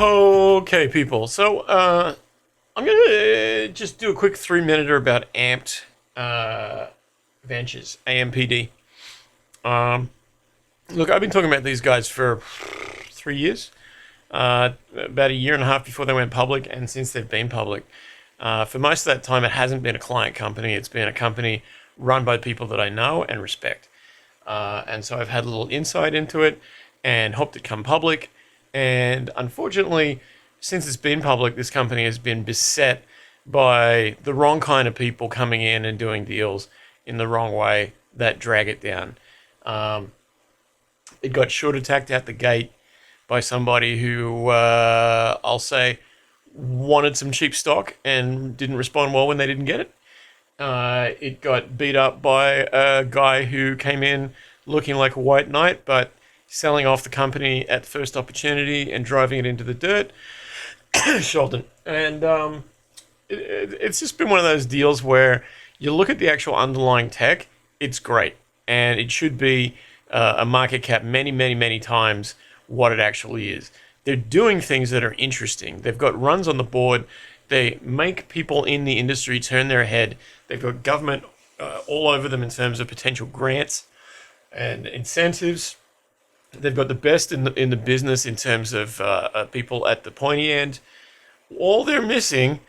Okay, people. So, I'm gonna just do a quick 3-minute about Amped Ventures, AMPD. Look, I've been talking about these guys for 3 years, about a year and a half before they went public, and since they've been public. For most of that time, it hasn't been a client company. It's been a company run by people that I know and respect. And so I've had a little insight into it and helped it come public. And unfortunately, since it's been public, this company has been beset by the wrong kind of people coming in and doing deals in the wrong way that drag it down. It got short attacked out the gate by somebody who, I'll say, wanted some cheap stock and didn't respond well when they didn't get it. It got beat up by a guy who came in looking like a white knight, but selling off the company at first opportunity and driving it into the dirt. Sheldon. And it's just been one of those deals where you look at the actual underlying tech, it's great. And it should be a market cap many, many, many times what it actually is. They're doing things that are interesting. They've got runs on the board. They make people in the industry turn their head. They've got government all over them in terms of potential grants and incentives. They've got the best in the business in terms of people at the pointy end. All they're missing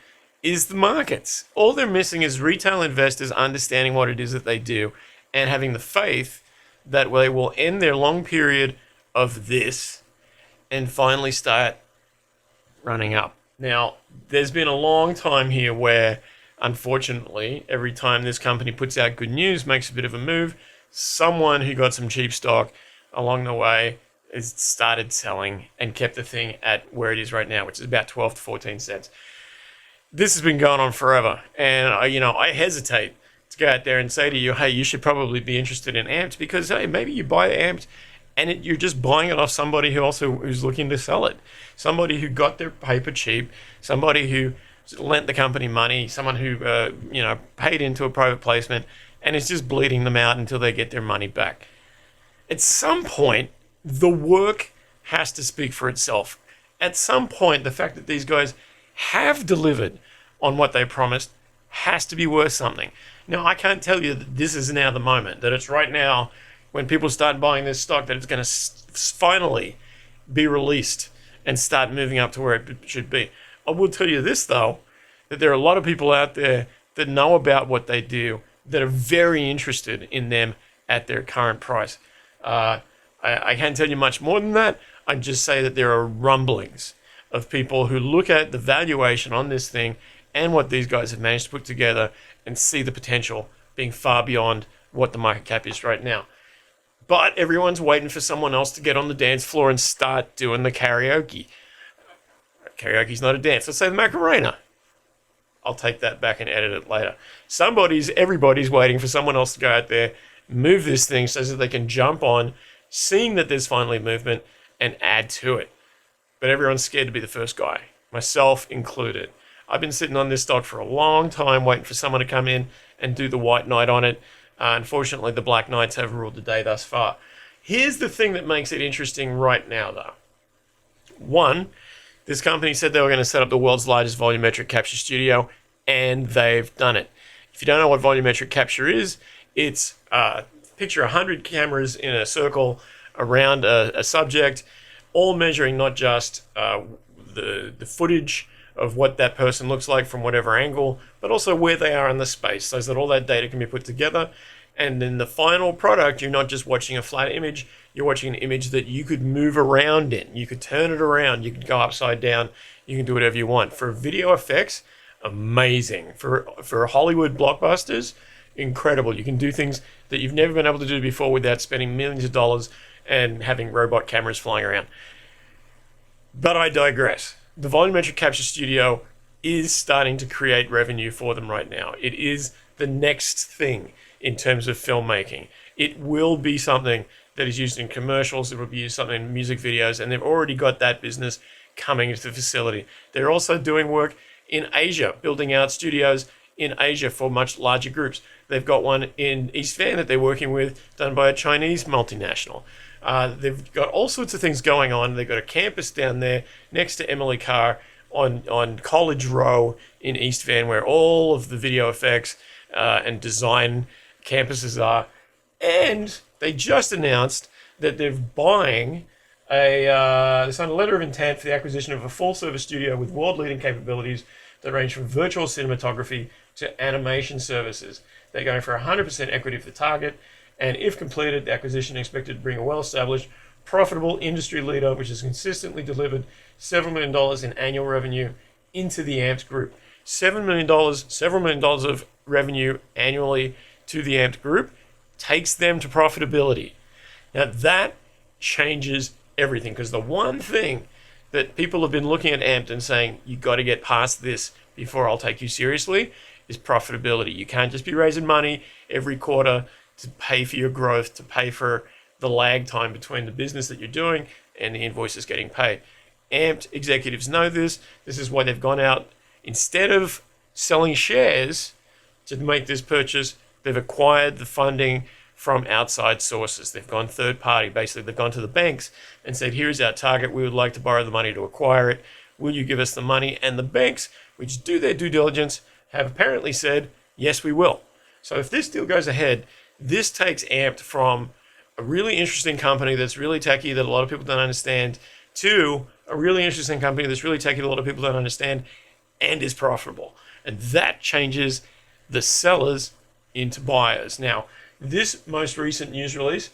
is the markets. All they're missing is retail investors understanding what it is that they do and having the faith that they will end their long period of this and finally start running up. Now, there's been a long time here where, unfortunately, every time this company puts out good news, makes a bit of a move, someone who got some cheap stock along the way has started selling and kept the thing at where it is right now, which is about 12 to 14 cents. This has been going on forever. And I hesitate to go out there and say to you, hey, you should probably be interested in Amped, because, hey, maybe you buy Amped and you're just buying it off somebody who's looking to sell it. Somebody who got their paper cheap, somebody who lent the company money, someone who paid into a private placement and is just bleeding them out until they get their money back. At some point, the work has to speak for itself. At some point, the fact that these guys have delivered on what they promised has to be worth something. Now, I can't tell you that this is now the moment, that it's right now when people start buying this stock that it's going to finally be released and start moving up to where it should be. I will tell you this, though, that there are a lot of people out there that know about what they do that are very interested in them at their current price. I can't tell you much more than that. I just say that there are rumblings of people who look at the valuation on this thing and what these guys have managed to put together and see the potential being far beyond what the market cap is right now. But everyone's waiting for someone else to get on the dance floor and start doing the karaoke. Karaoke's not a dance. Let's say the Macarena. I'll take that back and edit it later. Everybody's waiting for someone else to go out there, move this thing so that they can jump on, seeing that there's finally movement, and add to it. But everyone's scared to be the first guy, myself included. I've been sitting on this stock for a long time, waiting for someone to come in and do the white knight on it. Unfortunately, the black knights have ruled the day thus far. Here's the thing that makes it interesting right now, though. One, this company said they were going to set up the world's largest volumetric capture studio, and they've done it. If you don't know what volumetric capture is, it's picture 100 cameras in a circle around a subject, all measuring not just the footage of what that person looks like from whatever angle, but also where they are in the space, so that all that data can be put together. And then the final product, you're not just watching a flat image, you're watching an image that you could move around in. You could turn it around, you could go upside down, you can do whatever you want. For video effects, amazing. For Hollywood blockbusters, incredible. You can do things that you've never been able to do before without spending millions of dollars and having robot cameras flying around. But I digress. The volumetric capture studio is starting to create revenue for them right now. It is the next thing in terms of filmmaking. It will be something that is used in commercials. It will be used something in music videos, and they've already got that business coming into the facility. They're also doing work in Asia, building out studios in Asia for much larger groups. They've got one in East Van that they're working with, done by a Chinese multinational. They've got all sorts of things going on. They've got a campus down there next to Emily Carr on College Row in East Van, where all of the video effects and design campuses are. And they just announced that they're buying they signed a letter of intent for the acquisition of a full-service studio with world-leading capabilities that range from virtual cinematography to animation services. They're going for 100% equity for the target, and if completed, the acquisition is expected to bring a well-established, profitable industry leader, which has consistently delivered several $1 million in annual revenue, into the AMPD group. $7 million, several $1 million of revenue annually to the AMPD group takes them to profitability. Now that changes everything, because the one thing that people have been looking at AMPD and saying, you got to get past this before I'll take you seriously, is profitability. You can't just be raising money every quarter to pay for your growth, to pay for the lag time between the business that you're doing and the invoices getting paid. AMPD executives know this. This is why they've gone out, instead of selling shares to make this purchase, they've acquired the funding from outside sources. They've gone third party. Basically, they've gone to the banks and said, here is our target. We would like to borrow the money to acquire it. Will you give us the money? And the banks, which do their due diligence, have apparently said, yes, we will. So if this deal goes ahead, this takes AMPD from a really interesting company that's really techy that a lot of people don't understand to a really interesting company that's really techy that a lot of people don't understand and is profitable. And that changes the sellers into buyers. Now, this most recent news release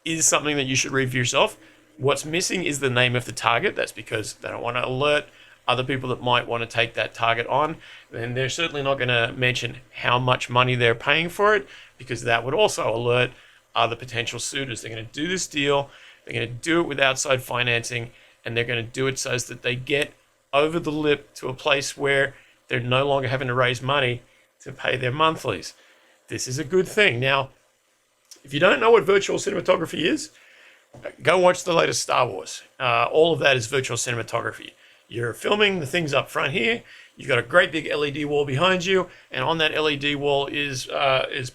is something that you should read for yourself. What's missing is the name of the target. That's because they don't want to alert other people that might want to take that target on. And they're certainly not going to mention how much money they're paying for it, because that would also alert other potential suitors. They're going to do this deal. They're going to do it with outside financing, and they're going to do it so that they get over the lip to a place where they're no longer having to raise money to pay their monthlies. This is a good thing. Now, if you don't know what virtual cinematography is, go watch the latest Star Wars. All of that is virtual cinematography. You're filming the things up front here. You've got a great big LED wall behind you, and on that LED wall is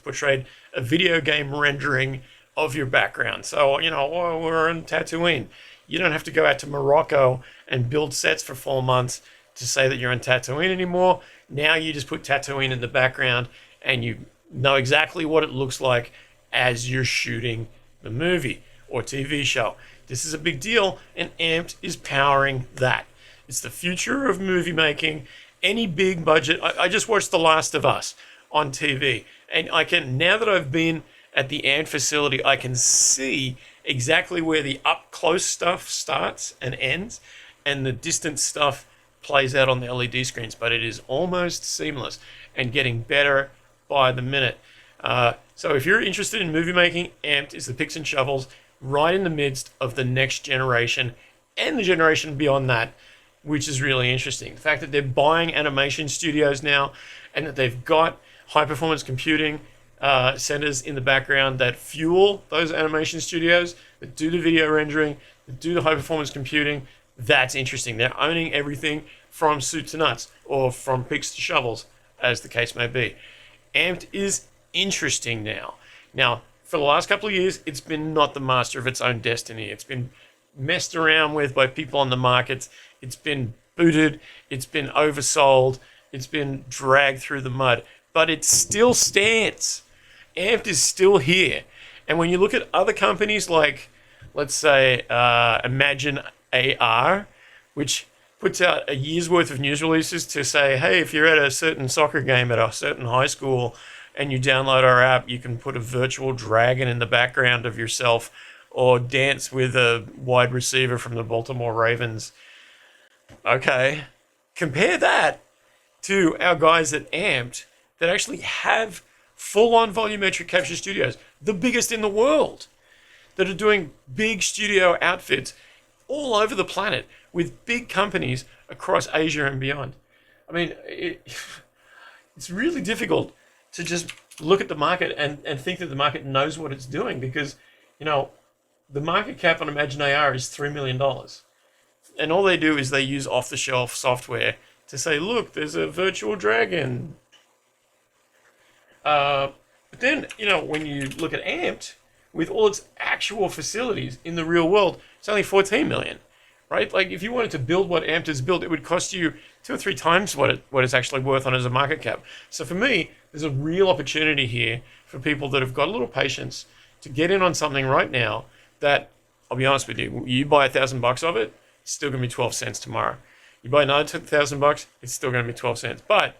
portrayed a video game rendering of your background. So, we're on Tatooine. You don't have to go out to Morocco and build sets for 4 months to say that you're on Tatooine anymore. Now you just put Tatooine in the background, and you know exactly what it looks like as you're shooting the movie or TV show. This is a big deal, and AMPD is powering that. It's the future of movie making. Any big budget. I just watched The Last of Us on TV, and now that I've been at the AMPD facility, I can see exactly where the up close stuff starts and ends, and the distant stuff plays out on the LED screens, but it is almost seamless and getting better by the minute. So if you're interested in movie making, AMPD is the picks and shovels right in the midst of the next generation and the generation beyond that, which is really interesting. The fact that they're buying animation studios now, and that they've got high-performance computing centers in the background that fuel those animation studios, that do the video rendering, that do the high-performance computing, that's interesting. They're owning everything from soup to nuts, or from picks to shovels, as the case may be. AMPD is interesting now. Now, for the last couple of years, it's been not the master of its own destiny. It's been messed around with by people on the markets. It's been booted. It's been oversold. It's been dragged through the mud. But it still stands. AMPD is still here. And when you look at other companies like, let's say, Imagine AR, which puts out a year's worth of news releases to say, hey, if you're at a certain soccer game at a certain high school and you download our app, you can put a virtual dragon in the background of yourself or dance with a wide receiver from the Baltimore Ravens. Okay, compare that to our guys at AMPD that actually have full-on volumetric capture studios, the biggest in the world, that are doing big studio outfits all over the planet with big companies across Asia and beyond. I mean, it's really difficult to just look at the market and think that the market knows what it's doing, because, the market cap on Imagine AR is $3 million. And all they do is they use off-the-shelf software to say, look, there's a virtual dragon. But then, when you look at Amped, with all its actual facilities in the real world, it's only 14 million, right? Like if you wanted to build what Amped has built, it would cost you 2 or 3 times what it's actually worth on as a market cap. So for me, there's a real opportunity here for people that have got a little patience to get in on something right now that, I'll be honest with you, you buy $1,000 of it, it's still going to be 12 cents tomorrow. You buy another $1,000, it's still going to be 12 cents. But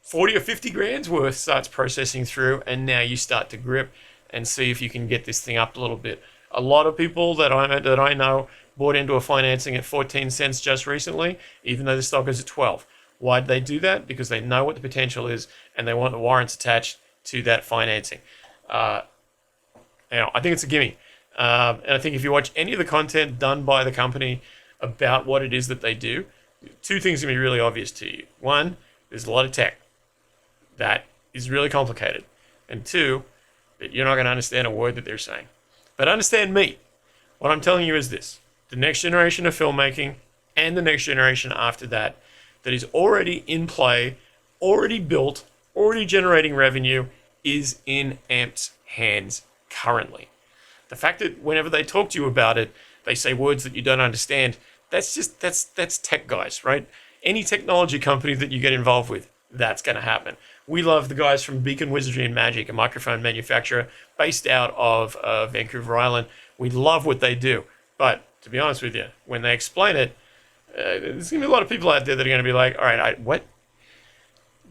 40 or 50 grand's worth starts processing through, and now you start to grip and see if you can get this thing up a little bit. A lot of people that I know bought into a financing at 14 cents just recently, even though the stock is at 12. Why did they do that? Because they know what the potential is, and they want the warrants attached to that financing. I think it's a gimme. And I think if you watch any of the content done by the company about what it is that they do, 2 things are going to be really obvious to you. 1, there's a lot of tech that is really complicated. And 2, that you're not going to understand a word that they're saying. But understand me. What I'm telling you is this. The next generation of filmmaking and the next generation after that is already in play, already built, already generating revenue, is in Amped's hands currently. The fact that whenever they talk to you about it, they say words that you don't understand, that's tech guys, right? Any technology company that you get involved with, that's going to happen. We love the guys from Beacon Wizardry and Magic, a microphone manufacturer based out of Vancouver Island. We love what they do. But to be honest with you, when they explain it, there's going to be a lot of people out there that are going to be like, all right, what?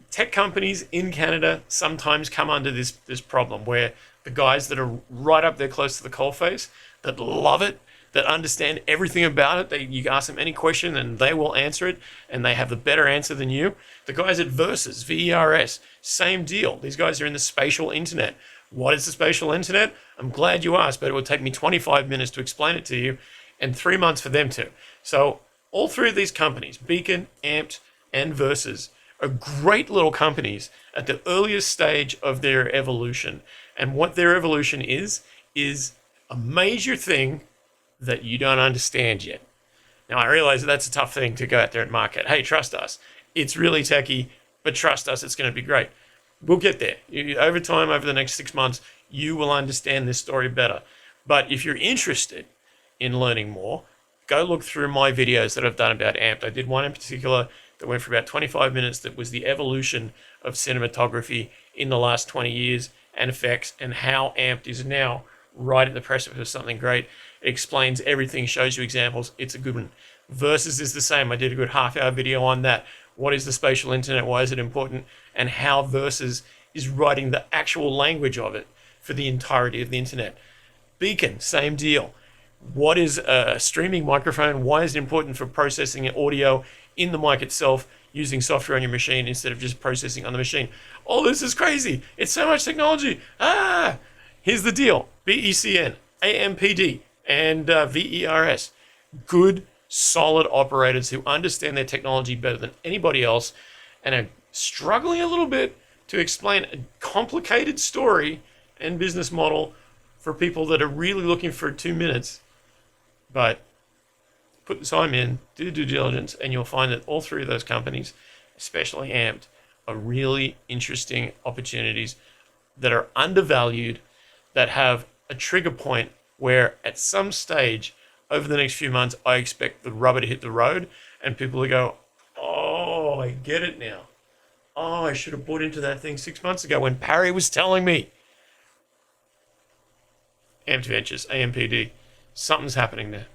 Tech companies in Canada sometimes come under this problem where the guys that are right up there close to the coalface, that love it, that understand everything about it, you ask them any question and they will answer it, and they have the better answer than you. The guys at Versus, VERS, same deal. These guys are in the spatial internet. What is the spatial internet? I'm glad you asked, but it would take me 25 minutes to explain it to you and 3 months for them to. So all 3 of these companies, Beacon, Amped, and Versus, are great little companies at the earliest stage of their evolution. And what their evolution is a major thing that you don't understand yet. Now, I realize that that's a tough thing to go out there and market. Hey, trust us. It's really techie, but trust us, it's going to be great. We'll get there. Over time, over the next 6 months, you will understand this story better. But if you're interested in learning more, go look through my videos that I've done about Amped. I did one in particular that went for about 25 minutes that was the evolution of cinematography in the last 20 years and effects, and how Amped is now right at the precipice of something great. It explains everything, shows you examples. It's a good one. Versus is the same. I did a good half-hour video on that. What is the spatial internet? Why is it important? And how Versus is writing the actual language of it for the entirety of the internet. Beacon, same deal. What is a streaming microphone? Why is it important for processing audio in the mic itself, using software on your machine instead of just processing on the machine? Oh, this is crazy. It's so much technology. Here's the deal. BECN, AMPD, and VERS. Good, solid operators who understand their technology better than anybody else and are struggling a little bit to explain a complicated story and business model for people that are really looking for 2 minutes. But put the time in, do due diligence, and you'll find that all 3 of those companies, especially Amped, are really interesting opportunities that are undervalued, that have a trigger point where at some stage over the next few months, I expect the rubber to hit the road and people will go, oh, I get it now. Oh, I should have bought into that thing 6 months ago when Parry was telling me. Amped Ventures, AMPD, something's happening there.